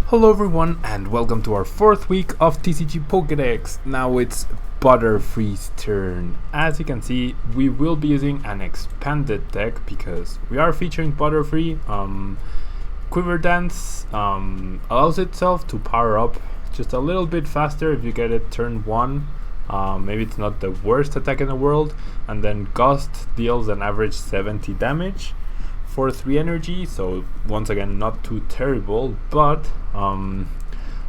Hello everyone and welcome to our fourth week of TCG PokeDECKS. Now it's Butterfree's turn. As you can see, we will be using an expanded deck because we are featuring Butterfree. Quiver Dance allows itself to power up just a little bit faster if you get it turn 1. Maybe it's not the worst attack in the world, and then Gust deals an average 70 damage for 3 energy, so once again not too terrible, but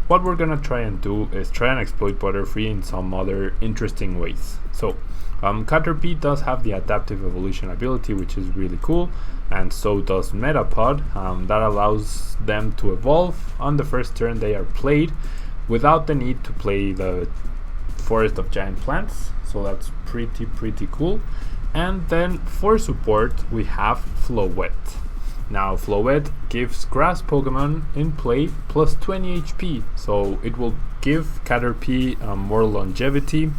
what we're gonna try and do is try and exploit Butterfree in some other interesting ways. So Caterpie does have the adaptive evolution ability, which is really cool, and so does Metapod. That allows them to evolve on the first turn they are played without the need to play the Forest of Giant Plants, so that's pretty cool. And then for support we have Floette. Now Floette gives grass Pokemon in play plus 20 HP, so it will give Caterpie more longevity,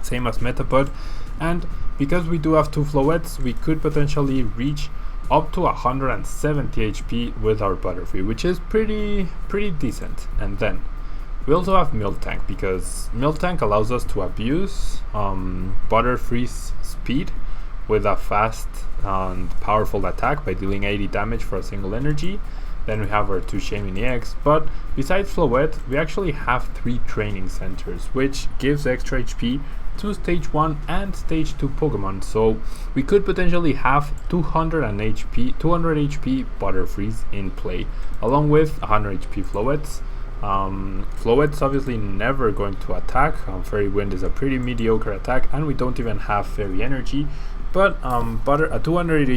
same as Metapod. And because we do have 2 Floettes, we could potentially reach up to 170 HP with our Butterfree, which is pretty decent. And then we also have Miltank, because Miltank allows us to abuse Butterfree's speed with a fast and powerful attack by dealing 80 damage for a single energy. Then we have our 2 Shaymin EX, but besides Floette, we actually have 3 training centers, which gives extra HP to stage 1 and stage 2 Pokemon, so we could potentially have 200 HP Butterfrees in play, along with 100 HP Floettes. Floette's obviously never going to attack. Fairy Wind is a pretty mediocre attack, and we don't even have Fairy Energy. But a 200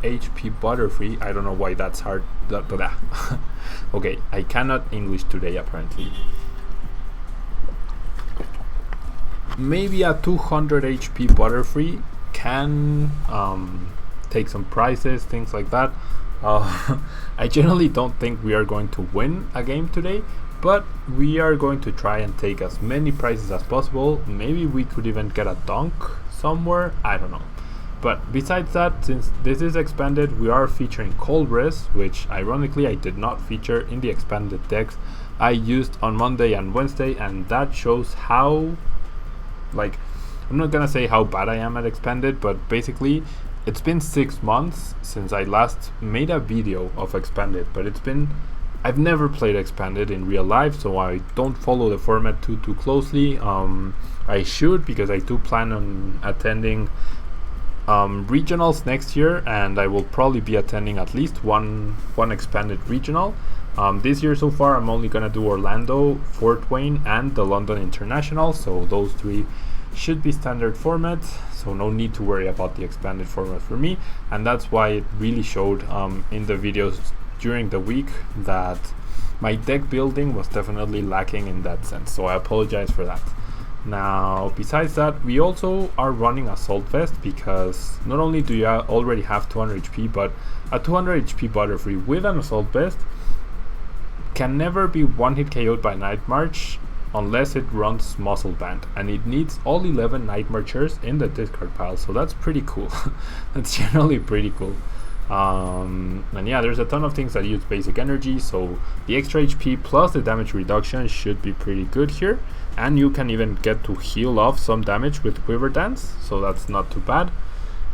HP Butterfree, I don't know why that's hard. Okay, I cannot English today apparently. Maybe a 200 HP Butterfree can take some prizes, things like that. I generally don't think we are going to win a game today, but we are going to try and take as many prizes as possible. Maybe we could even get a dunk somewhere, I don't know. But besides that, since this is expanded, we are featuring Colress, which ironically I did not feature in the expanded decks I used on Monday and Wednesday, and that shows how, like, I'm not gonna say how bad I am at expanded, but basically it's been 6 months since I last made a video of expanded, but I've never played expanded in real life, so I don't follow the format too closely. I should, because I do plan on attending regionals next year, and I will probably be attending at least one expanded regional. This year so far I'm only gonna do Orlando, Fort Wayne, and the London International, so those 3 should be standard format, so no need to worry about the expanded format for me. And that's why it really showed in the videos during the week that my deck building was definitely lacking in that sense, so I apologize for that. Now besides that, we also are running Assault Vest, because not only do you already have 200 HP, but a 200 HP Butterfree with an Assault Vest can never be one-hit KO'd by Night March unless it runs Muscle Band, and it needs all 11 Night Marchers in the discard pile, so that's pretty cool. That's generally pretty cool. And yeah, there's a ton of things that use basic energy, so the extra HP plus the damage reduction should be pretty good here, and you can even get to heal off some damage with Quiver Dance, so that's not too bad.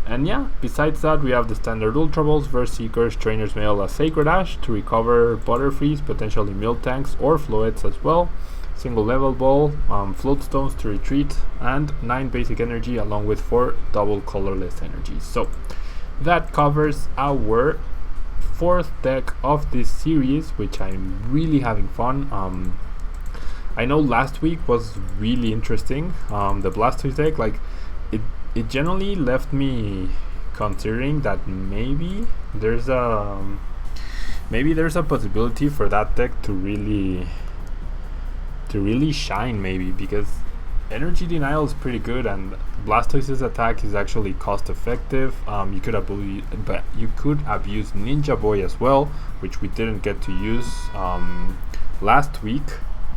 And yeah, besides that, we have the standard Ultra Balls, Verse Seekers, Trainer's Mail, a Sacred Ash to recover Butterfrees, potentially Miltanks or Floettes as well, single level ball, float stones to retreat, and 9 basic energy along with 4 double colorless energies. So that covers our 4th deck of this series, which I'm really having fun. I know last week was really interesting. The Blastoise deck, like, it generally left me considering that maybe there's a possibility for that deck to really shine, maybe, because energy denial is pretty good and Blastoise's attack is actually cost effective. You could abuse Ninja Boy as well, which we didn't get to use last week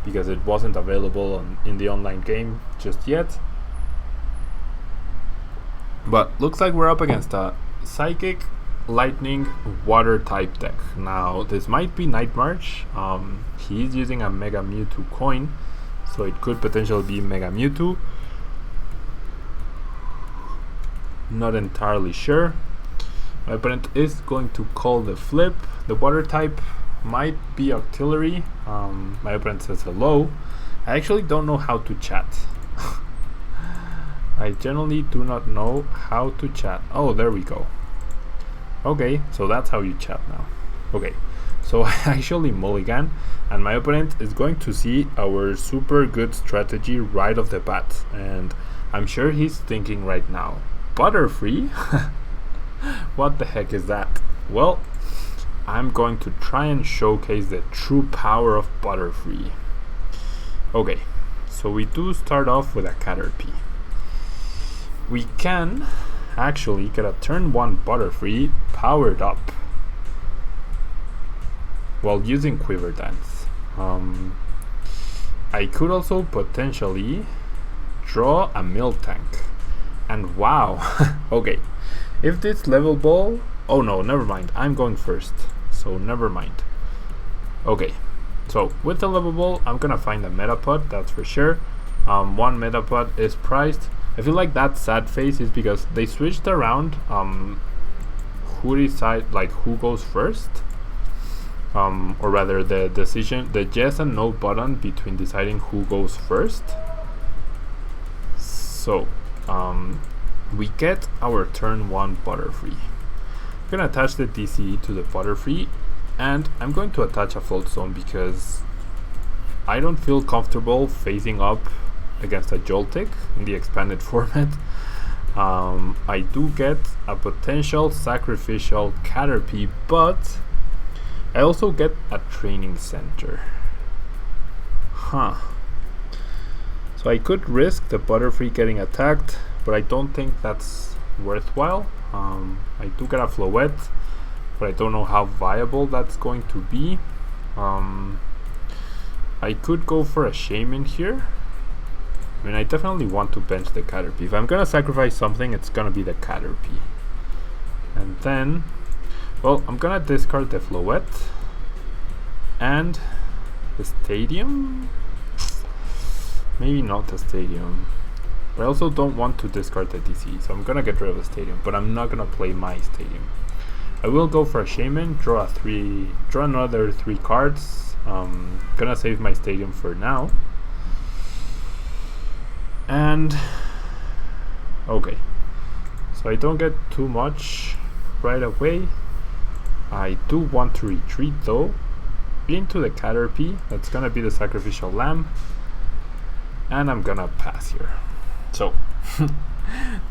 because it wasn't available in the online game just yet. But looks like we're up against a Psychic, Lightning Water type deck. Now this might be Night March. He's using a Mega Mewtwo coin, so it could potentially be Mega Mewtwo. Not entirely sure. My opponent is going to call the flip. The water type might be Octillery. My opponent says hello. I actually don't know how to chat. I generally do not know how to chat. Oh, there we go. Okay, so that's how you chat now. Okay, so I actually mulligan, and my opponent is going to see our super good strategy right off the bat, and I'm sure he's thinking right now, Butterfree? What the heck is that? Well, I'm going to try and showcase the true power of Butterfree. Okay, so we do start off with a Caterpie. We can actually get a turn 1 Butterfree powered up while using Quiver Dance. I could also potentially draw a Miltank, and wow. Okay, if this level ball, oh no, never mind, I'm going first, so never mind. Okay, so with the level ball I'm gonna find a Metapod, that's for sure. One Metapod is priced. I feel like that sad face is because they switched around who decide, like who goes first, or rather the decision, the yes and no button between deciding who goes first. So we get our turn 1 Butterfree. I'm gonna attach the DCE to the Butterfree, and I'm going to attach a Float Zone because I don't feel comfortable facing up against a Joltik in the expanded format. I do get a potential sacrificial Caterpie, but I also get a training center. So I could risk the Butterfree getting attacked, but I don't think that's worthwhile. I do get a Floette, but I don't know how viable that's going to be. I could go for a Shaman here. I mean, I definitely want to bench the Caterpie. If I'm gonna sacrifice something, it's gonna be the Caterpie. And then, well, I'm gonna discard the Floette and the Stadium. Maybe not the Stadium. But I also don't want to discard the DC, so I'm gonna get rid of the Stadium, but I'm not gonna play my Stadium. I will go for a Shaman, draw another 3 cards. Gonna save my Stadium for now. And okay, so I don't get too much right away. I do want to retreat though into the Caterpie. That's gonna be the sacrificial lamb, and I'm gonna pass here. So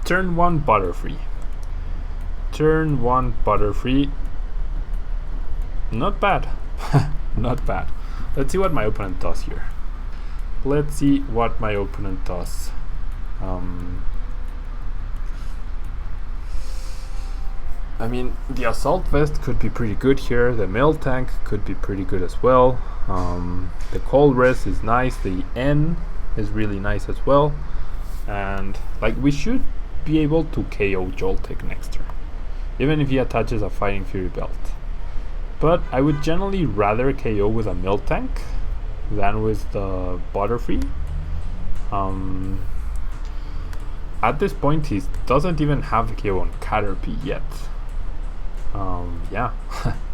turn 1 Butterfree. Turn 1 Butterfree. Not bad. Not bad. Let's see what my opponent does here. Let's see what my opponent does. I mean, the Assault Vest could be pretty good here. The Miltank could be pretty good as well. The Cold Res is nice. The N is really nice as well. And like, we should be able to KO Joltik next turn, even if he attaches a Fighting Fury Belt. But I would generally rather KO with a Miltank than with the Butterfree. At this point he doesn't even have the KO on Caterpie yet. Yeah,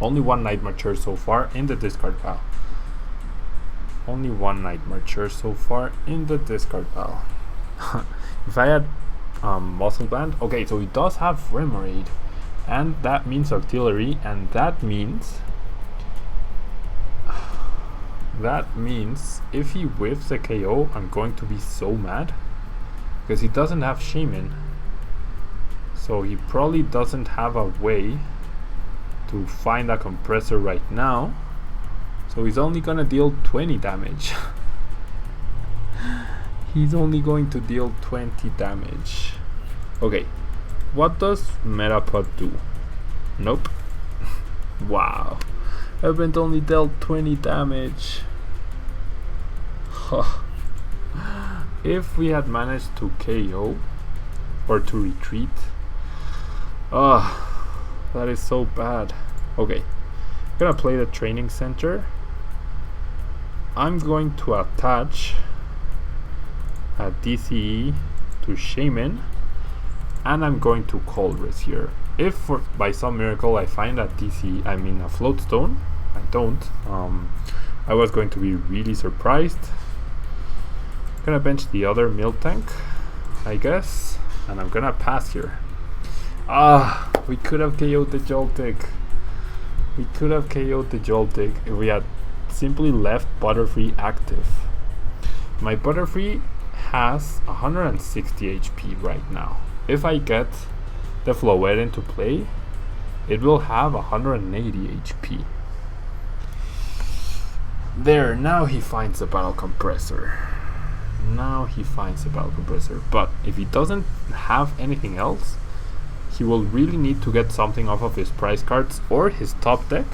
only 1 Night Marcher so far in the discard pile. Only 1 Night Marcher so far in the discard pile. If I had Muscle Band, okay, so he does have Remoraid, and that means Artillery, and that means if he whiffs a KO, I'm going to be so mad, because he doesn't have Shaman, so he probably doesn't have a way to find a compressor right now, so he's only gonna deal 20 damage. He's only going to deal 20 damage. Okay, what does Metapod do? Nope. Wow, Event only dealt 20 damage. If we had managed to KO or to retreat, That is so bad. Okay, I'm gonna play the training center. I'm going to attach a DCE to Shaman, and I'm going to Colress here. If by some miracle I find a DCE, I mean a float stone, I don't. I was going to be really surprised. Gonna bench the other Miltank, I guess, and I'm gonna pass here. We could have KO'd the Joltik. We could have KO'd the Joltik if we had simply left Butterfree active. My Butterfree has 160 HP right now. If I get the Floette into play, it will have 180 HP. There, now he finds a battle compressor. But if he doesn't have anything else, he will really need to get something off of his prize cards or his top deck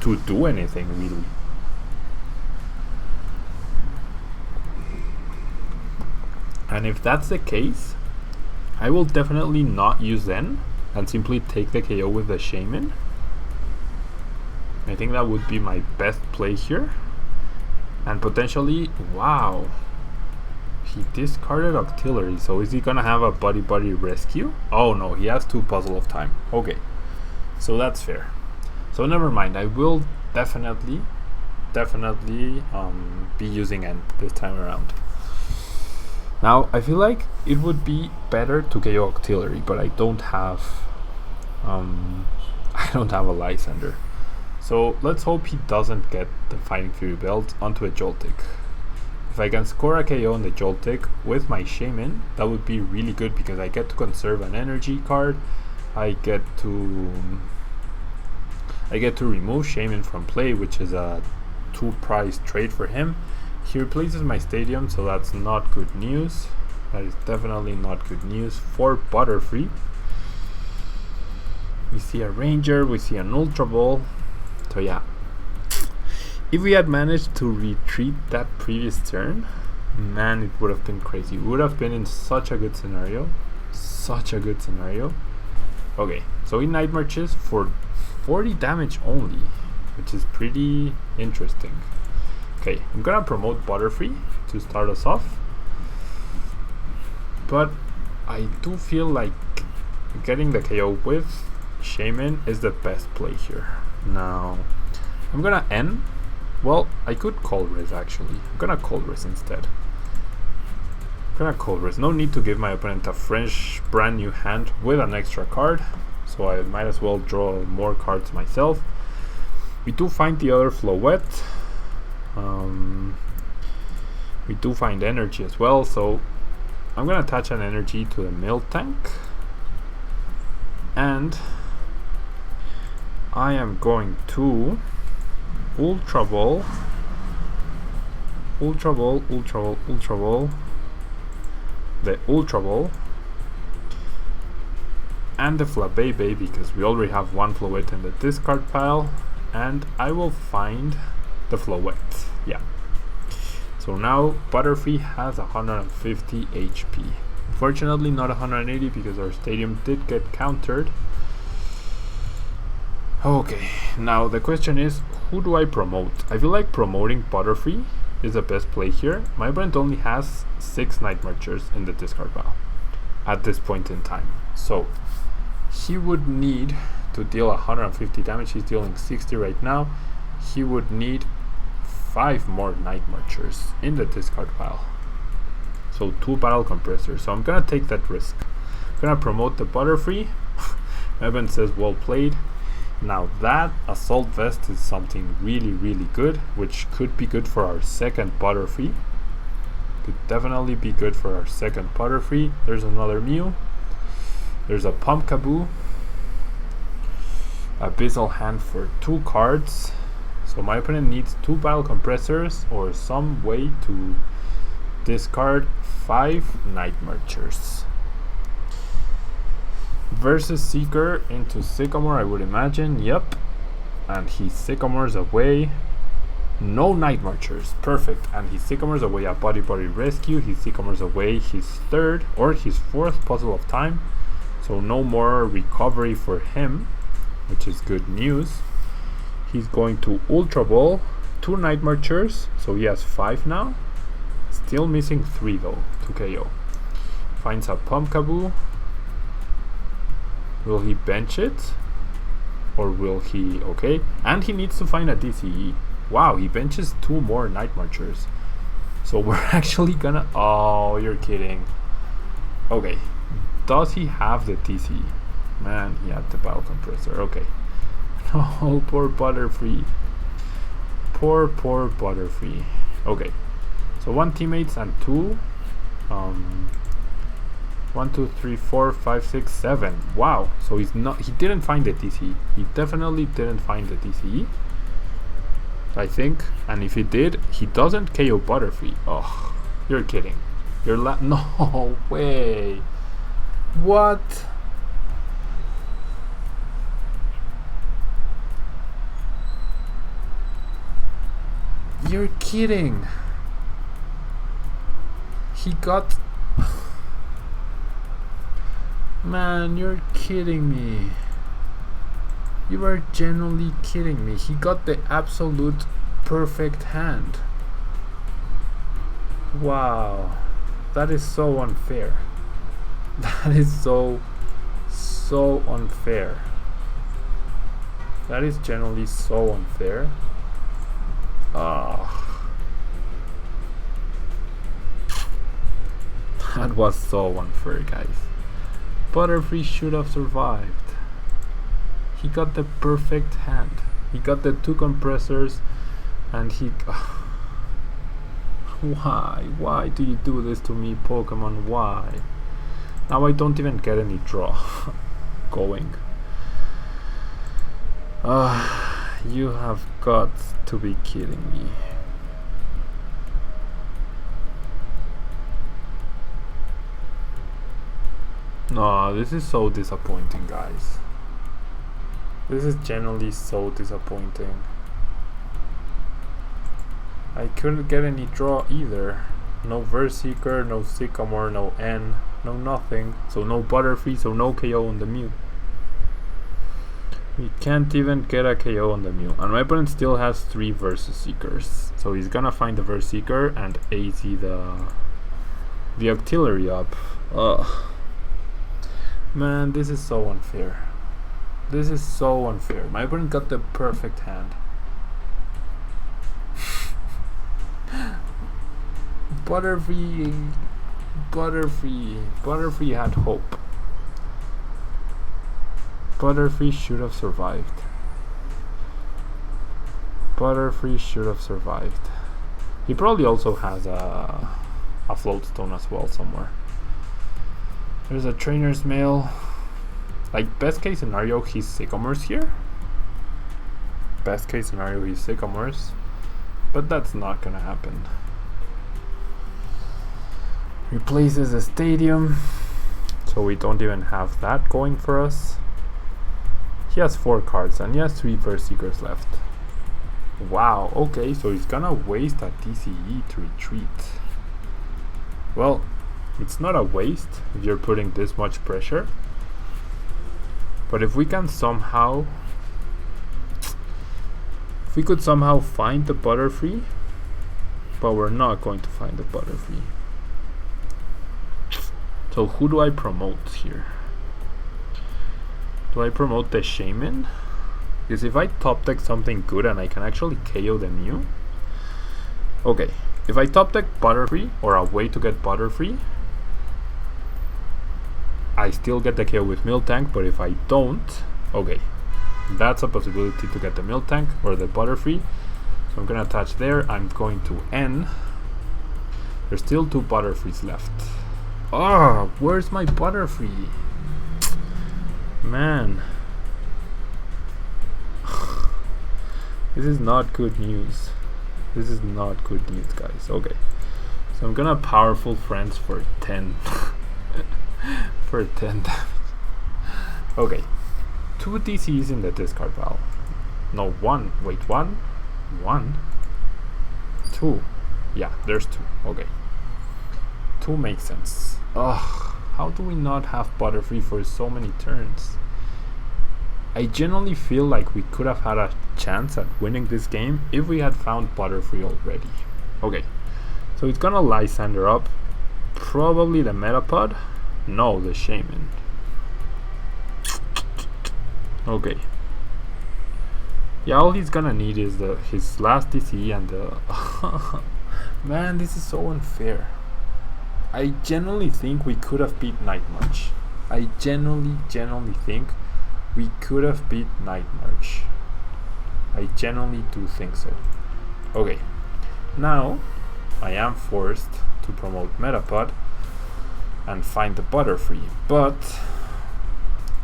to do anything, really. And if that's the case, I will definitely not use Zen and simply take the KO with the Shaman. I think that would be my best play here. And potentially, wow, he discarded Octillery, so is he gonna have a Buddy Rescue? Oh no, he has 2 Puzzle of Time. Okay, so that's fair. So never mind, I will definitely be using N this time around. Now I feel like it would be better to KO Octillery, but I don't have a Lysandre. So let's hope he doesn't get the Fighting Fury Belt onto a Joltik. If I can score a KO on the Joltik with my Shaman, that would be really good because I get to conserve an energy card. I get to remove Shaman from play, which is a 2-prize trade for him. He replaces my Stadium, so that's not good news. That is definitely not good news for Butterfree. We see a Ranger, we see an Ultra Ball. So yeah, if we had managed to retreat that previous turn, man, it would have been crazy. We would have been in such a good scenario. Okay, so he Night Marches for 40 damage only, which is pretty interesting. Okay, I'm gonna promote Butterfree to start us off, but I do feel like getting the KO with Shaman is the best play here. Now, I'm gonna N. Well, I could Colress actually. I'm gonna Colress instead. No need to give my opponent a fresh, brand new hand with an extra card, so I might as well draw more cards myself. We do find the other Floette. We do find energy as well, so I'm gonna attach an energy to the Miltank, and I am going to Ultra Ball, the Ultra Ball, and the Flabébé because we already have 1 Floette in the discard pile, and I will find the Floette. Yeah. So now Butterfree has 150 HP. Unfortunately not 180 because our Stadium did get countered. Okay, now the question is, who do I promote? I feel like promoting Butterfree is the best play here. My opponent only has 6 Night Marchers in the discard pile at this point in time. So he would need to deal 150 damage. He's dealing 60 right now. He would need 5 more Night Marchers in the discard pile. So 2 Battle Compressors. So I'm gonna take that risk. I'm gonna promote the Butterfree. Evan says well played. Now that Assault Vest is something really good, which could be good for our second Butterfree. Could definitely be good for our second Butterfree. There's another Mew. There's a Pumpkaboo. Abyssal Hand for 2 cards. So my opponent needs 2 Battle Compressors or some way to discard 5 Night Marchers. Versus Seeker into Sycamore, I would imagine. Yep. And he Sycamores away. No Night Marchers. Perfect. And he Sycamores away a Buddy Rescue. He Sycamores away his 3rd or his 4th Puzzle of Time. So no more recovery for him, which is good news. He's going to Ultra Ball, 2 Nightmare Chairs, so he has 5 now. Still missing 3 though to KO. Finds a Pumpkaboo. Will he bench it? Or will he... okay. And he needs to find a DCE. Wow, he benches 2 more Nightmare Chairs. So we're actually gonna... oh, you're kidding. Okay. Does he have the TCE? Man, he had the Battle Compressor. Okay. No, poor Butterfree. Poor Butterfree. Okay. So 1 teammates and 2. 1, 2, 3, 4, 5, 6, 7. Wow. So he didn't find the TCE. He definitely didn't find the TCE, I think. And if he did, he doesn't KO Butterfree. Oh, you're kidding. No way. What? You're kidding. He got... man, you're kidding me. You are genuinely kidding me. He got the absolute perfect hand. Wow. That is so unfair. That is so unfair. That is genuinely so unfair. That was so unfair, guys. Butterfree should have survived. He got the perfect hand. He got the 2 compressors and he... Why do you do this to me, Pokemon? Why? Now I don't even get any draw going. You have got to be kidding me. No, this is so disappointing, guys. This is genuinely so disappointing. I couldn't get any draw either. No Verseeker, no Sycamore, no N, no nothing. So no Butterfree, so no KO on the Mew. We can't even get a KO on the Mew. And my opponent still has 3 Verseekers. So he's gonna find the Verseeker and AZ the Octillery up. Ugh. Man, this is so unfair. This is so unfair. My opponent got the perfect hand. Butterfree had hope. Butterfree should have survived. Butterfree should have survived. He probably also has a Float Stone as well somewhere. There's a Trainer's Mail. Like, best case scenario, he's Sycamores here. Best case scenario, he's Sycamores. But that's not gonna happen. Replaces the stadium. So we don't even have that going for us. He has 4 cards and he has 3 Verseekers left. Wow, okay, so he's gonna waste a TCE to retreat. Well, it's not a waste if you're putting this much pressure. But if we can somehow... if we could somehow find the Butterfree, but we're not going to find the Butterfree. So who do I promote here? Do I promote the Shaman? Because if I top deck something good and I can actually KO the Mew... okay, if I top deck Butterfree or a way to get Butterfree, I still get the KO with Miltank, but if I don't, okay, that's a possibility to get the Miltank or the Butterfree. So I'm gonna attach there. I'm going to N. There's still 2 Butterfrees left. Oh, where's my Butterfree? Man. This is not good news. This is not good news, guys. Okay. So I'm gonna Powerful Friends for 10. For 10 damage. Okay. 2 DCs in the discard pile. No, 1. Wait, 1? 1? 2. Yeah, there's 2. Okay. 2 makes sense. Ugh. How do we not have Butterfree for so many turns? I genuinely feel like we could have had a chance at winning this game if we had found Butterfree already. Okay, so it's gonna Lysander up. Probably the Metapod? No, the Shaman. Okay. Yeah, all he's gonna need is his last TCE and the... Man, this is so unfair. I genuinely think we could have beat Night March. I genuinely think we could have beat Night March. I genuinely do think so. Okay, now I am forced to promote Metapod and find the Butterfree, but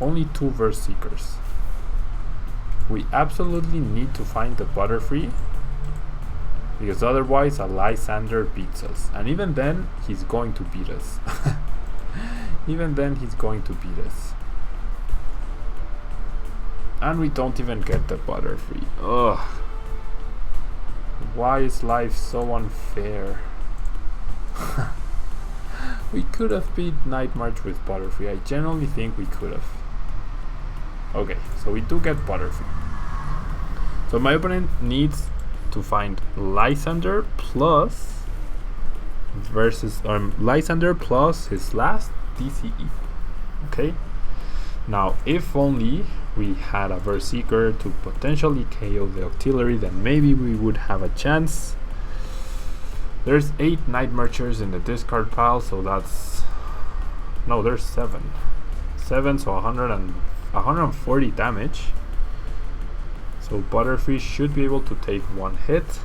only 2 Verse Seekers. We absolutely need to find the Butterfree, because otherwise a Lysander beats us, and even then he's going to beat us. Even then he's going to beat us. And we don't even get the Butterfree. Ugh. Why is life so unfair? We could have beat Night March with Butterfree. I genuinely think we could have. Okay, so we do get Butterfree. So my opponent needs to find Lysander plus Lysander plus his last DCE. Okay. Now, if only we had a Verse Seeker to potentially KO the Octillery, then maybe we would have a chance. There's 8 Night Marchers in the discard pile, so that's... No, there's 7. 7, so 140 damage. So Butterfree should be able to take 1 hit.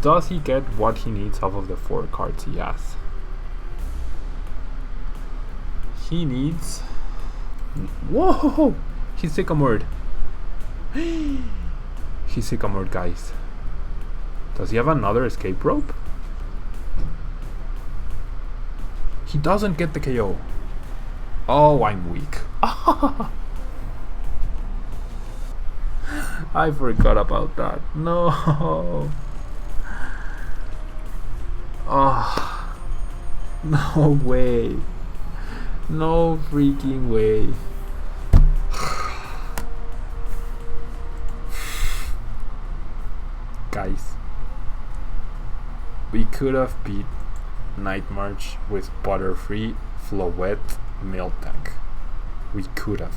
Does he get what he needs off of the 4 cards he has? He needs... Whoa! He's Sycamored. He's Sycamored, guys. Does he have another escape rope? He doesn't get the KO. Oh, I'm weak. I forgot about that. No. Oh. No way. No freaking way. Guys, we could have beat Night March with Butterfree, Floette, Miltank. We could have.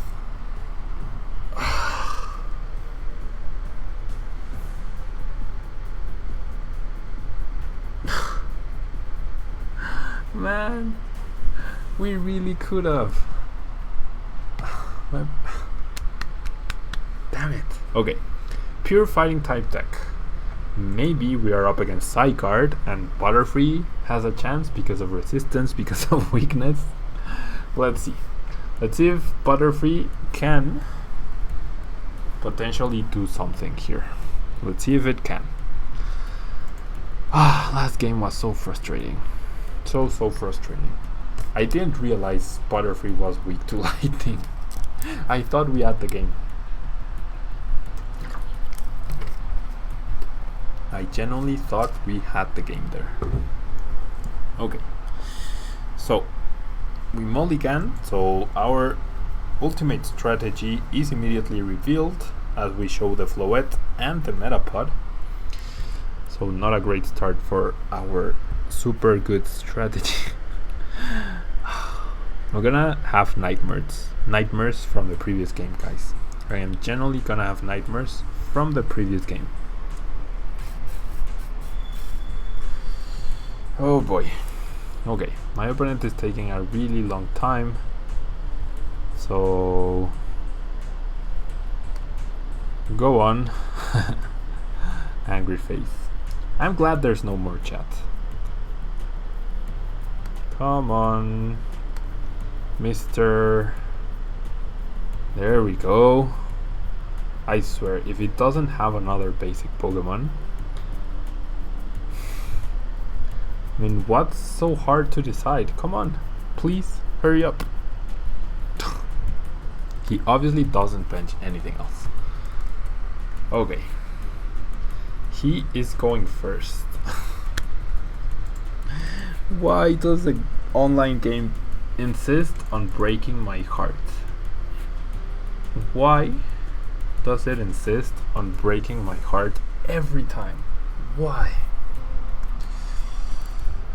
Man, we really could have. Damn it. Okay, pure fighting type deck. Maybe we are up against Psycard and Butterfree has a chance because of resistance, because of weakness. Let's see. Let's see if Butterfree can potentially do something here. Let's see if it can. Last game was so frustrating. So frustrating. I didn't realize Butterfree was weak to lightning. I thought we had the game. I genuinely thought we had the game there. Okay. So we mulligan, so our ultimate strategy is immediately revealed as we show the Floette and the Metapod. So not a great start for our super good strategy. We're gonna have nightmares from the previous game, guys. I am generally gonna have nightmares from the previous game. Oh boy. Okay, my opponent is taking a really long time, so go on. Angry face. I'm glad there's no more chat. Come on, Mr. There we go. I swear, if it doesn't have another basic Pokemon, I mean, what's so hard to decide? Come on, please hurry up. He obviously doesn't bench anything else. Okay, he is going first. Why does the online game insist on breaking my heart? Why does it insist on breaking my heart every time? Why?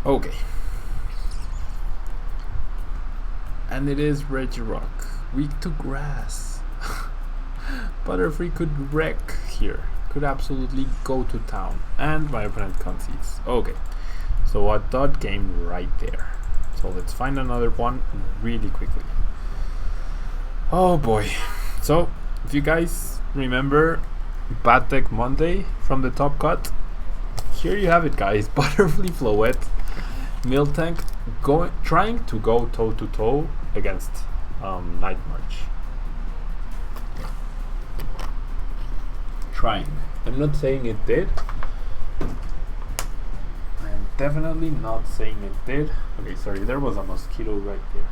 Okay. And it is Regirock. Weak to grass. Butterfree could wreck here. Could absolutely go to town. And my opponent concedes. Okay. So a dot game right there. So let's find another one really quickly. Oh boy. So if you guys remember Bad Deck Monday from the top cut, here you have it, guys. Butterfree, Floette, Miltank trying to go toe to toe against Night March. Trying. I'm not saying it did. I am definitely not saying it did. Okay, sorry, there was a mosquito right there,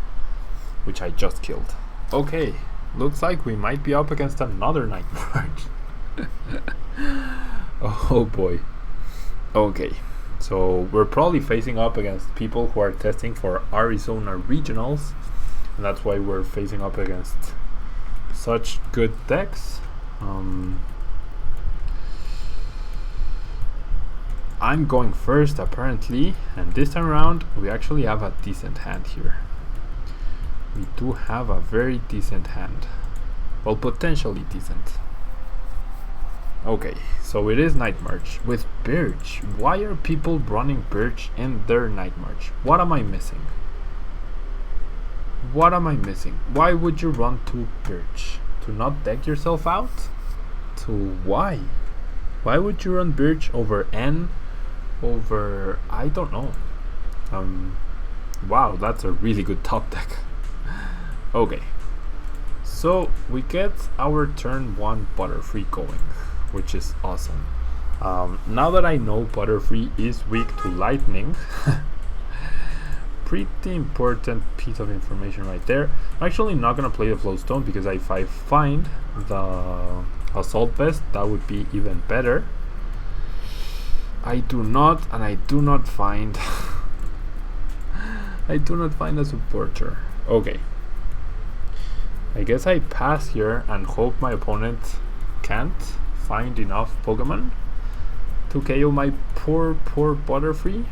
which I just killed. Okay, looks like we might be up against another Night March. Oh boy. Okay, so we're probably facing up against people who are testing for Arizona regionals, and that's why we're facing up against such good decks. I'm going first apparently, and this time around we actually have a decent hand here. We do have a very decent hand. Well, potentially decent. Okay, so it is Night March with Birch. Why are people running Birch in their Night March? What am I missing? What am I missing? Why would you run to Birch? To not deck yourself out? To why? Why would you run Birch over N? Over, I don't know. Wow, that's a really good top deck. Okay, so we get our turn 1 Butterfree going, which is awesome. Now that I know Butterfree is weak to lightning, pretty important piece of information right there. I'm actually not gonna play the Flowstone because if I find the Assault Vest, that would be even better. I do not find I do not find a supporter. Okay, I guess I pass here and hope my opponent can't find enough Pokemon to KO my poor Butterfree.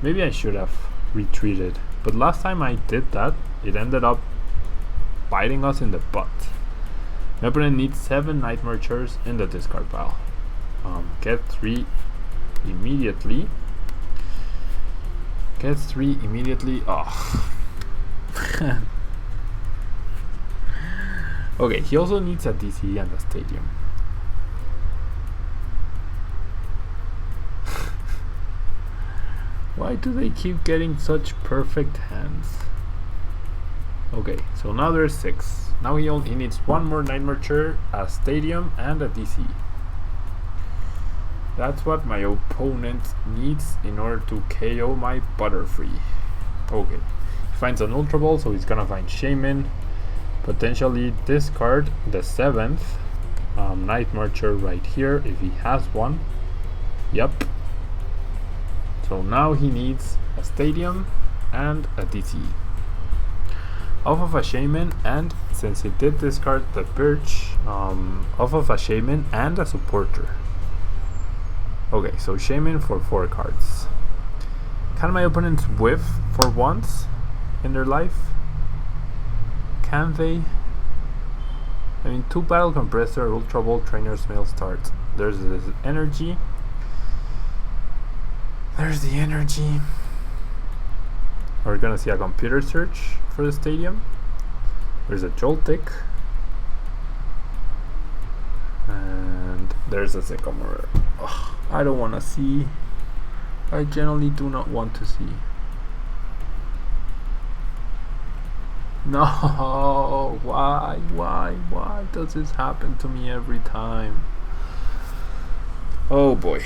Maybe I should have retreated, but last time I did that, it ended up biting us in the butt. My opponent needs 7 Night Marchers in the discard pile. Get 3 immediately. Gets 3 immediately. Oh. Okay, he also needs a DC and a stadium. Why do they keep getting such perfect hands? Okay, so now there's 6. Now he needs 1 more Night Marcher, a stadium, and a DC. That's what my opponent needs in order to KO my Butterfree. Okay, he finds an Ultra Ball, so he's gonna find Shaman. Potentially discard the 7th Night Marcher right here if he has one. Yep. So now he needs a stadium and a DC. Off of a Shaman, and since he did discard the Birch, off of a Shaman and a supporter. Okay, so Shaman for 4 cards. Can my opponents whiff for once in their life? Can they? I mean, 2 Battle Compressor, Ultra Ball, Trainer's Mail start. There's this energy. There's the energy. We're gonna see a computer search for the stadium. There's a Joltik. And there's a Sycamore. Ugh, I don't want to see. I generally do not want to see. No, why does this happen to me every time? Oh boy.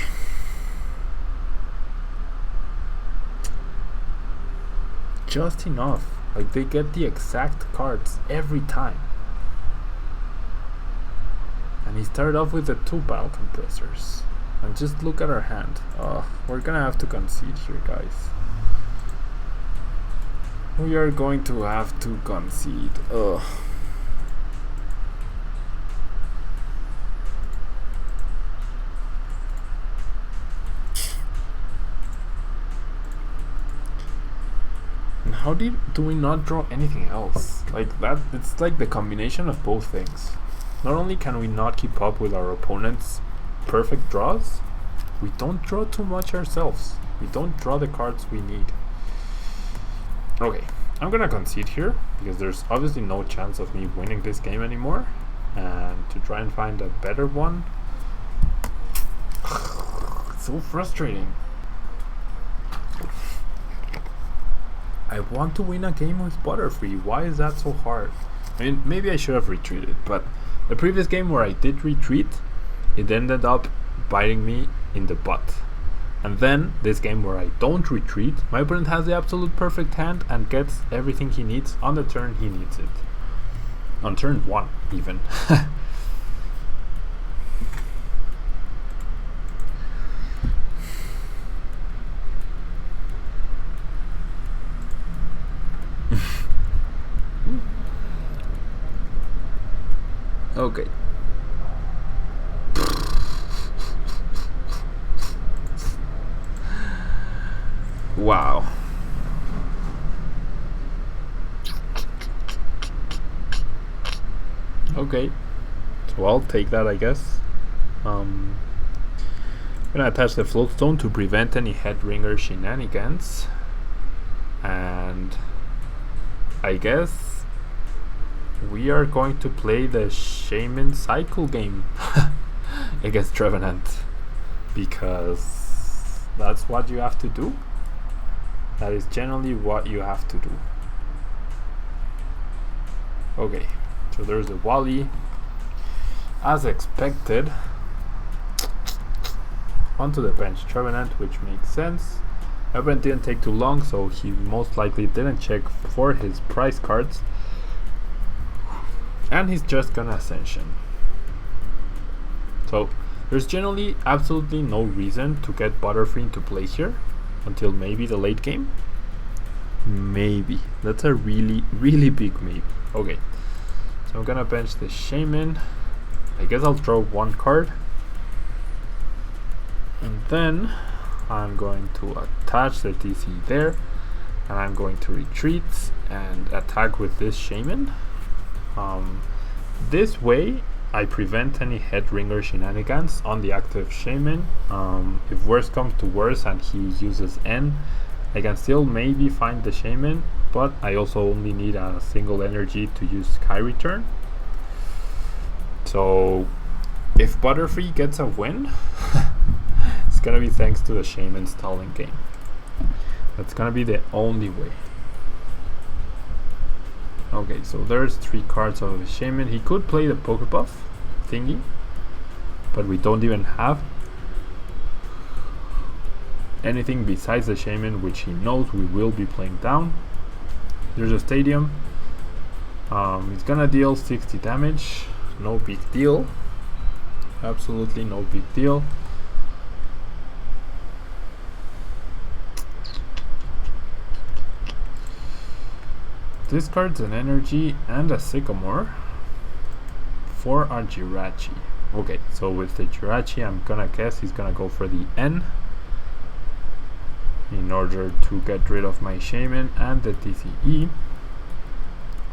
Just enough. Like, they get the exact cards every time. And he started off with the 2 Battle Compressors. And just look at our hand. Oh, we're gonna have to concede here, guys. We are going to have to concede. Ugh. And how do we not draw anything else? Like that, it's like the combination of both things. Not only can we not keep up with our opponent's perfect draws, we don't draw too much ourselves. We don't draw the cards we need. Okay, I'm gonna concede here because there's obviously no chance of me winning this game anymore, and to try and find a better one. So frustrating. I want to win a game with Butterfree. Why is that so hard? I mean, maybe I should have retreated, but the previous game where I did retreat, it ended up biting me in the butt. And then this game where I don't retreat, my opponent has the absolute perfect hand and gets everything he needs on the turn he needs it. On turn 1 even. Okay. Wow. Okay. So I'll take that, I guess. I'm gonna attach the float stone to prevent any head ringer shenanigans. And I guess we are going to play the Shaman Cycle game against Trevenant, because that's what you have to do. That is generally what you have to do. Okay, so there's a Wally. As expected, onto the bench Trevenant, which makes sense. Trevenant didn't take too long, so he most likely didn't check for his prize cards. And he's just gonna Ascension. So there's generally absolutely no reason to get Butterfree into play here until maybe the late game. Maybe. That's a really, really big maybe. Okay. So I'm gonna bench the Shaman. I guess I'll draw one card. And then I'm going to attach the TC there. And I'm going to retreat and attack with this Shaman. This way I prevent any head ringer shenanigans on the active Shaman. If worse comes to worse and he uses N, I can still maybe find the Shaman, but I also only need a single energy to use Sky Return. So if Butterfree gets a win, it's gonna be thanks to the Shaman stalling game. That's gonna be the only way. Okay, so there's 3 cards of a Shaman. He could play the Pokebuff thingy, but we don't even have anything besides the Shaman, which he knows we will be playing down. There's a Stadium. He's gonna deal 60 damage. No big deal. Absolutely no big deal. Discards an energy and a Sycamore for a Jirachi. Okay, so with the Jirachi, I'm gonna guess he's gonna go for the N in order to get rid of my Shaman and the TCE.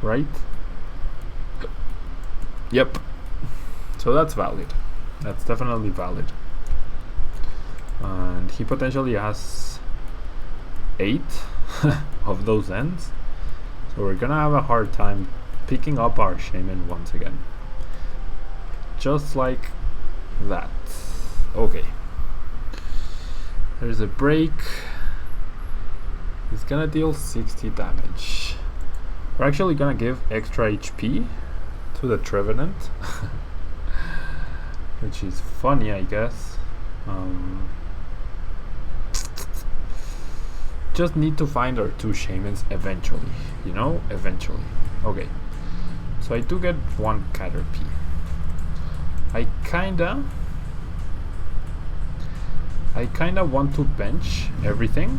Right? Yep. So that's valid. That's definitely valid. And he potentially has 8 of those ends. So we're gonna have a hard time picking up our Shaman once again. Just like that. Okay. There's a break. He's gonna deal 60 damage. We're actually gonna give extra HP to the Trevenant. Which is funny, I guess. Just need to find our 2 Shamans eventually, you know, eventually. Okay, so I do get 1 Caterpie. I kinda want to bench everything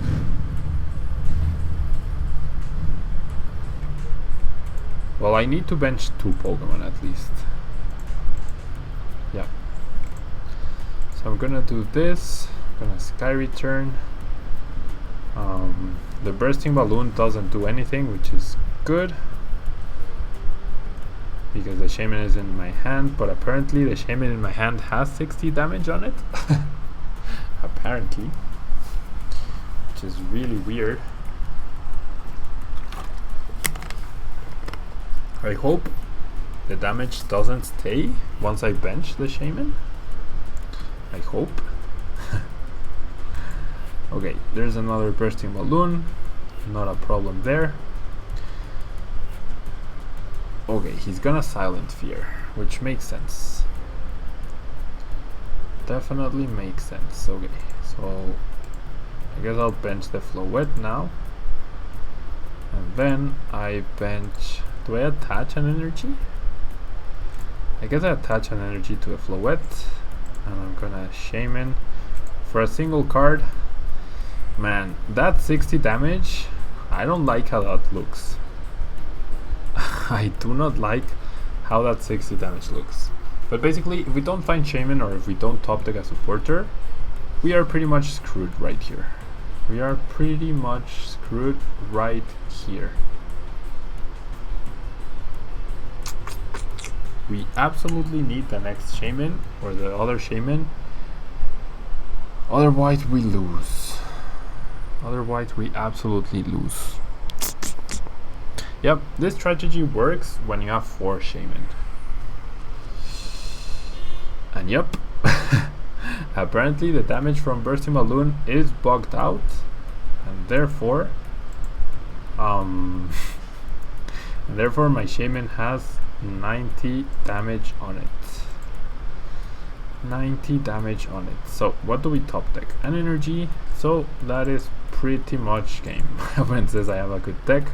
Well, I need to bench 2 Pokemon at least. Yeah. So I'm gonna do this. I'm gonna Sky Return. The Bursting Balloon doesn't do anything, which is good, because the Shaman is in my hand, but apparently the Shaman in my hand has 60 damage on it. Apparently. Which is really weird. I hope the damage doesn't stay once I bench the Shaman. I hope. Okay, there's another Bursting Balloon. Not a problem there. Okay, he's gonna Silent Fear, which makes sense. Definitely makes sense. Okay, so I guess I'll bench the Floette now. And then I bench... Do I attach an energy? I guess I attach an energy to a Floette. And I'm gonna Shaman for a single card. Man, that 60 damage, I don't like how that looks. I do not like how that 60 damage looks. But basically, if we don't find Shaman or if we don't top deck a supporter, we are pretty much screwed right here. We are pretty much screwed right here. We absolutely need the next Shaman or the other Shaman. Otherwise we lose. Otherwise we absolutely lose. Yep, this strategy works when you have 4 Shaman. And yep, apparently the damage from Bursting Balloon is bugged out, and therefore my Shaman has 90 damage on it. 90 damage on it. So what do we top deck? An energy. So that is pretty much game. When it says I have a good deck,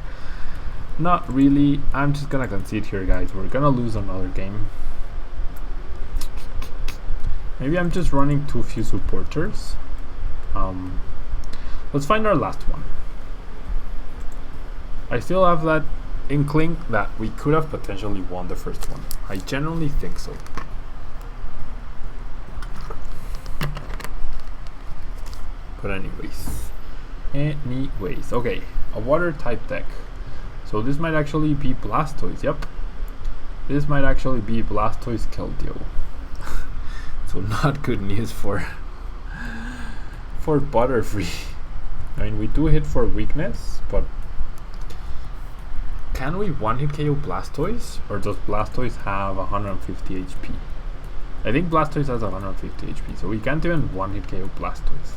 not really. I'm just gonna concede here, guys. We're gonna lose another game. Maybe I'm just running too few supporters. Let's find our last one. I still have that inkling that we could have potentially won the first one. I genuinely think so. But anyways, okay, a water type deck. So this might actually be Blastoise. Yep, this might actually be Blastoise Keldeo. So not good news for Butterfree. I mean, we do hit for weakness, but can we one-hit KO Blastoise, or does Blastoise have 150 HP? I think Blastoise has 150 HP, so we can't even one-hit KO Blastoise.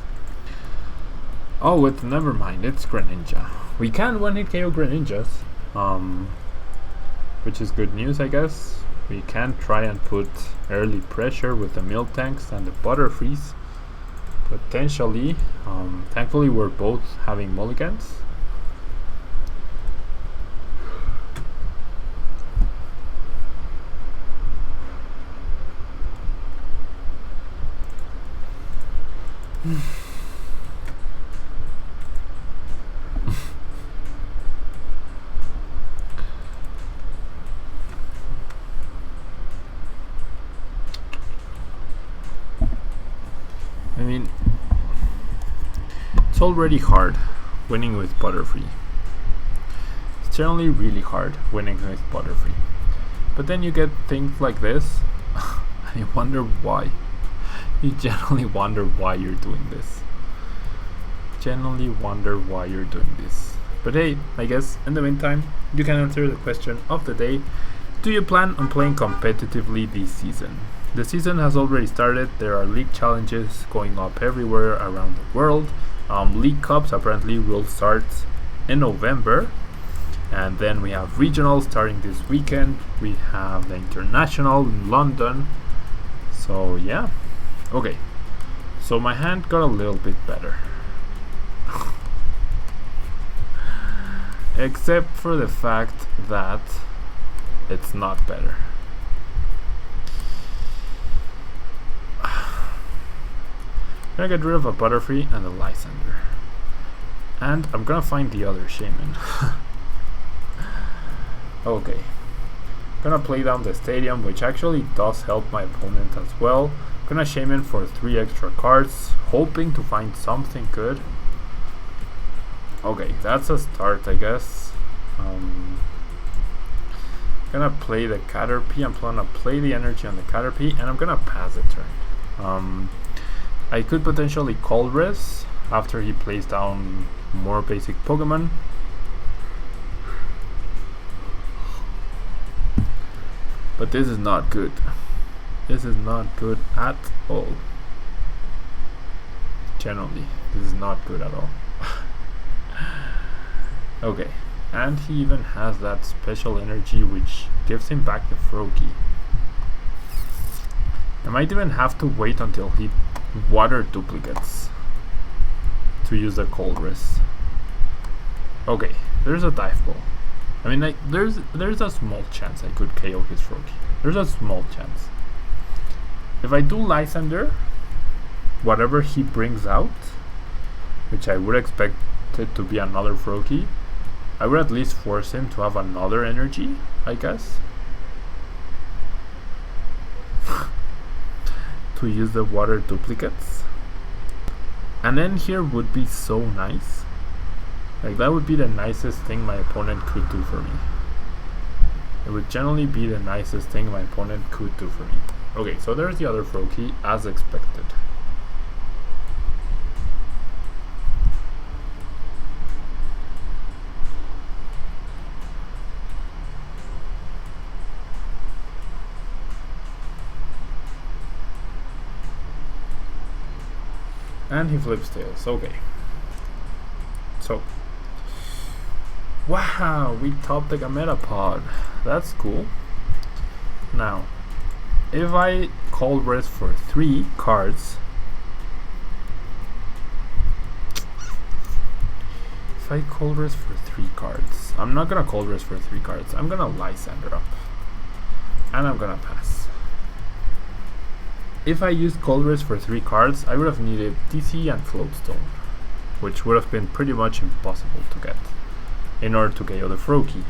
Oh, never mind, it's Greninja. We can one-hit KO Greninjas, which is good news, I guess. We can try and put early pressure with the Miltanks and the Butterfrees, potentially. Thankfully, we're both having mulligans. I mean, it's already hard winning with Butterfree. It's generally really hard winning with Butterfree. But then you get things like this, and you wonder why. You generally wonder why you're doing this. Generally wonder why you're doing this. But hey, I guess in the meantime, you can answer the question of the day. Do you plan on playing competitively this season? The season has already started. There are league challenges going up everywhere around the world. League Cups apparently will start in November. And then we have regionals starting this weekend. We have the international in London. So yeah. Okay. So my hand got a little bit better. Except for the fact that it's not better. I'm gonna get rid of a Butterfree and a Lysander. And I'm gonna find the other Shaman. Okay, Gonna play down the stadium, which actually does help my opponent as well. Gonna shame in for 3 extra cards, hoping to find something good. Okay, that's a start, I guess. Gonna play the Caterpie. I'm gonna play the energy on the Caterpie, and I'm gonna pass the turn. I could potentially call Res after he plays down more basic Pokemon. But this is not good. This is not good at all. Generally, this is not good at all. Okay, and he even has that special energy which gives him back the Froakie. I might even have to wait until he water duplicates to use the Cold Wrist. Okay, there's a Dive Ball. I mean, like, there's a small chance I could KO his Froakie. There's a small chance. If I do Lysander, whatever he brings out, which I would expect it to be another Froakie, I would at least force him to have another energy, I guess. To use the water duplicates. And then here would be so nice. Like, that would be the nicest thing my opponent could do for me. It would generally be the nicest thing my opponent could do for me. Okay, so there's the other Froakie, as expected. And he flips tails. Okay. So, wow, we top deck a Metapod. That's cool. Now, if I Cold Wrist for 3 cards, I'm not gonna Cold Wrist for 3 cards. I'm gonna Lysander up, and I'm gonna pass. If I used Cold Wrist for 3 cards, I would have needed DC and Floatstone, which would have been pretty much impossible to get in order to KO the Froakie.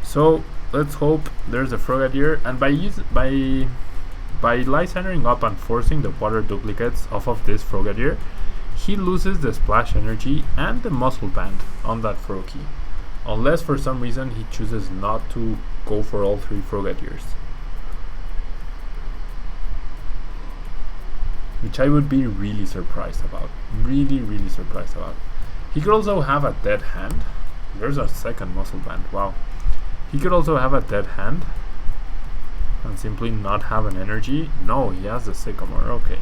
So let's hope there's a Frogadier, and by Lysandering up and forcing the water duplicates off of this Frogadier, he loses the splash energy and the muscle band on that Froakie, unless for some reason he chooses not to go for all 3 Frogadiers, which I would be really surprised about. Really surprised about. He could also have a dead hand. There's a second muscle band. Wow. He could also have a dead hand and simply not have an energy. No, he has the Sycamore. Okay.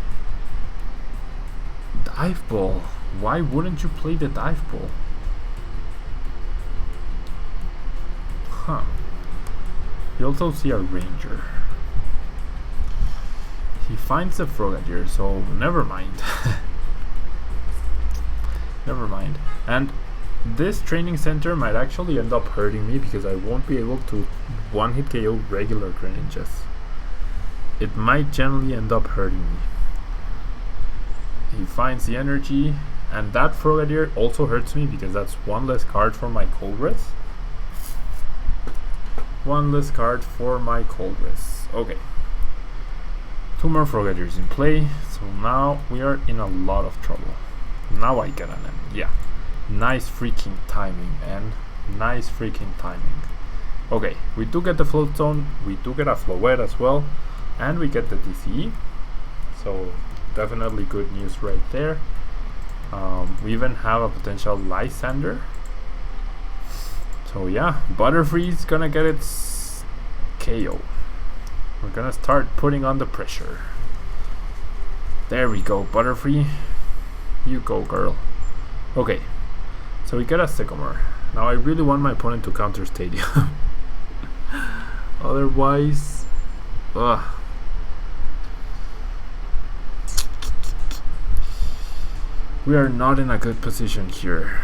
Dive Ball. Why wouldn't you play the Dive Ball? Huh. You also see a Ranger. He finds the Frogadier, so never mind. Never mind. And this training center might actually end up hurting me because I won't be able to one-hit KO regular Greninjas. It might generally end up hurting me. He finds the energy, and that Frogadier also hurts me because that's 1 less card for my Cold Wrist. 1 less card for my Cold Wrist. Okay. 2 more Frogadiers in play, so now we are in a lot of trouble. Now I get an end. Yeah. Nice freaking timing, and nice freaking timing. Okay, we do get the Float Zone, we do get a Floette as well, and we get the DCE. So definitely good news right there. We even have a potential Lysander. So yeah, Butterfree is gonna get its KO. We're gonna start putting on the pressure. There we go, Butterfree. You go, girl. Okay, so we get a Sycamore. Now I really want my opponent to counter Stadium. Otherwise, we are not in a good position here.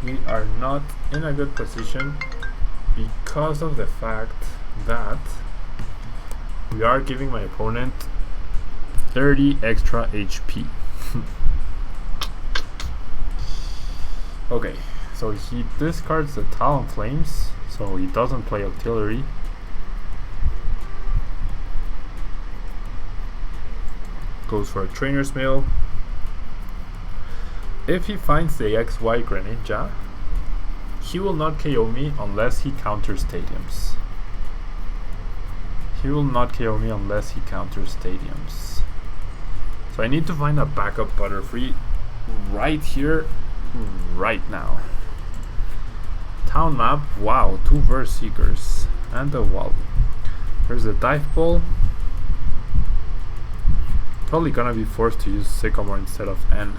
We are not in a good position because of the fact that we are giving my opponent 30 extra HP. Okay, so he discards the Talonflames, so So he doesn't play artillery. Goes for a trainer's mail. If he finds the XY Greninja, he will not KO me unless he counters stadiums. He will not KO me unless he counters stadiums. So I need to find a backup Butterfree right here, right now. Town map, wow, 2 Verse Seekers and a wall. There's a dive ball. Probably gonna be forced to use Sycamore instead of N.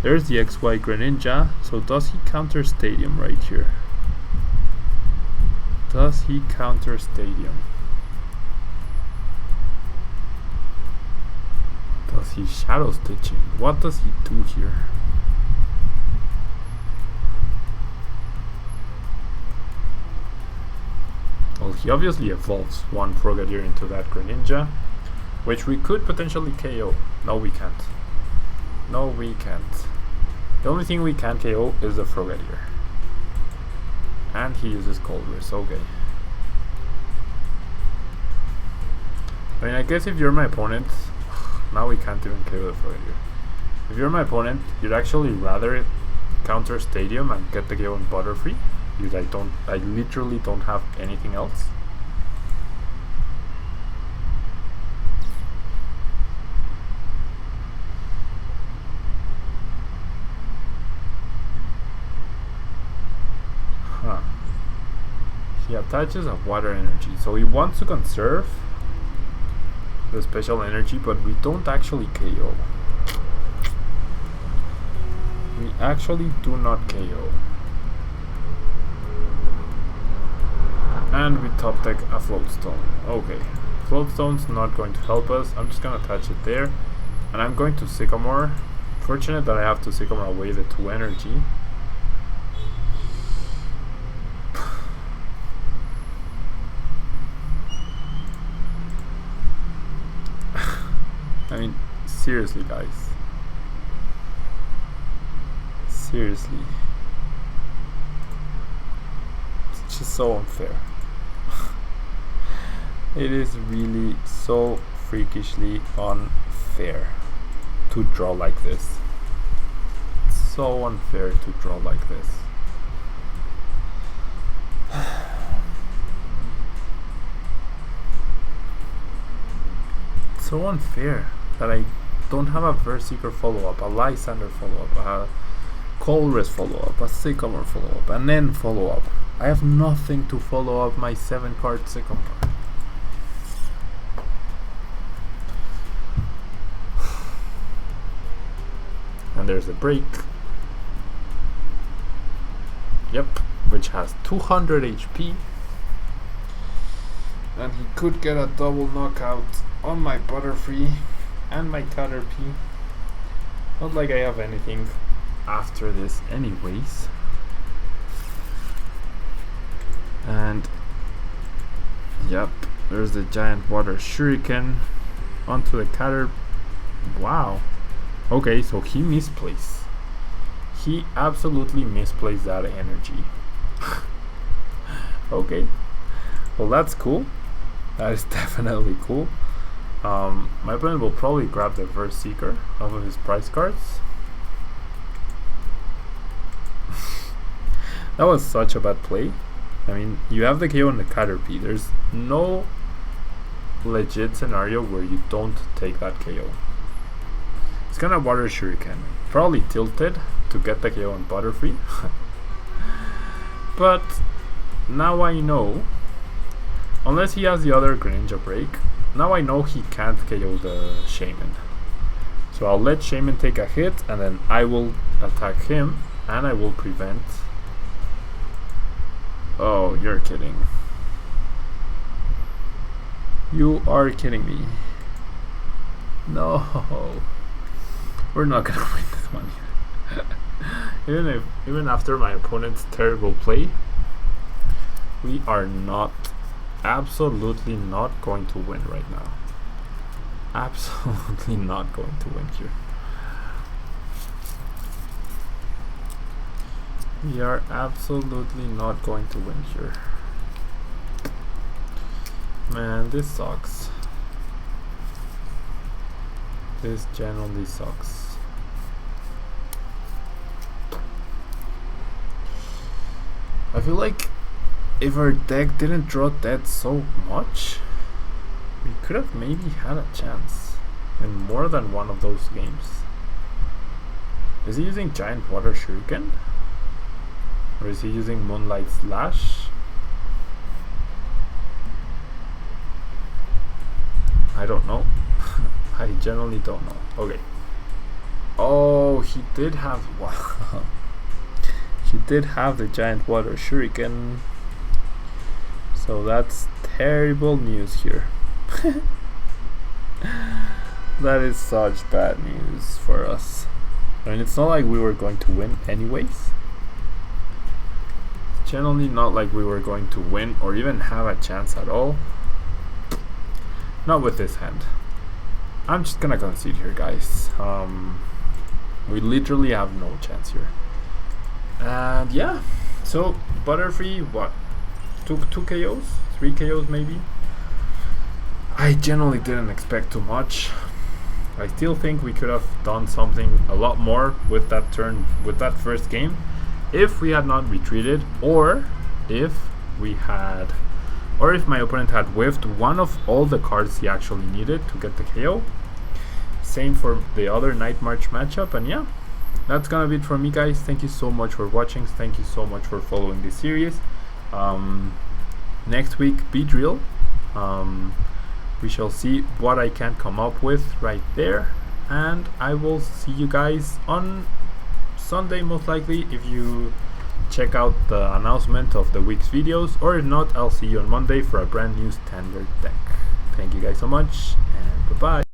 There's the XY Greninja. So does he counter Stadium right here? Does he counter Stadium? Does he Shadow Stitching? What does he do here? Well, he obviously evolves one Frogadier into that Greninja, which we could potentially KO. No, we can't. No, we can't. The only thing we can KO is the Frogadier. And he uses Colress, okay. I mean, I guess if you're my opponent, now we can't even KO the Frogadier. If you're my opponent, you'd actually rather counter Stadium and get the KO on Butterfree, because I literally don't have anything else. He attaches a water energy, so he wants to conserve the special energy, but we don't actually KO. We actually do not KO. And we top deck a Float Stone. Okay, Float Stone's not going to help us. I'm just gonna attach it there, and I'm going to Sycamore. Fortunate that I have to Sycamore away the 2 energy. I mean, seriously, guys. Seriously. It's just so unfair. It is really so freakishly unfair to draw like this. It's so unfair to draw like this. It's so unfair that I don't have a Verseeker follow-up, a Lysander follow-up, a Colress follow-up, a Sycamore follow-up, an N follow-up. I have nothing to follow up my 7-card Sycamore. And there's a break. Yep, which has 200 HP. And he could get a double knockout on my Butterfree and my Caterpie. Not like I have anything after this anyways. And yep, there's the giant water shuriken onto the Caterpie. Wow. Okay, so he misplaced. He absolutely misplaced that energy. Okay. Well, that's cool. That is definitely cool. My opponent will probably grab the Verseeker off of his prize cards. That was such a bad play. I mean, you have the KO on the Caterpie. There's no legit scenario where you don't take that KO. It's gonna water shuriken. Probably tilted to get the KO on Butterfree. But now I know, unless he has the other Greninja break, now I know he can't KO the Shaman. So I'll let Shaman take a hit, and then I will attack him, and I will prevent. Oh, you're kidding. You are kidding me. No. We're not gonna win this one here. even after my opponent's terrible play, we are not, absolutely not going to win right now. Absolutely not going to win here. We are absolutely not going to win here. Man, this sucks. This generally sucks. I feel like if our deck didn't draw that so much, we could have maybe had a chance in more than one of those games. Is he using Giant Water Shuriken? Or is he using Moonlight Slash? I don't know. I generally don't know. Okay. Oh, he did have he did have the Giant Water Shuriken. So that's terrible news here. That is such bad news for us. I mean, it's not like we were going to win anyways. It's generally not like we were going to win or even have a chance at all. Not with this hand. I'm just gonna concede here, guys. We literally have no chance here. And yeah, so Butterfree, what? Two KOs? 3 KOs maybe? I generally didn't expect too much. I still think we could have done something a lot more with that turn, with that first game, if we had not retreated, or if my opponent had whiffed one of all the cards he actually needed to get the KO. Same for the other Night March matchup. And yeah, that's gonna be it from me, guys. Thank you so much for watching. Thank you so much for following this series. Next week, Beedrill. We shall see what I can come up with right there, and I will see you guys on Sunday most likely if you check out the announcement of the week's videos, or if not, I'll see you on Monday for a brand new standard deck. Thank you guys so much, and bye bye.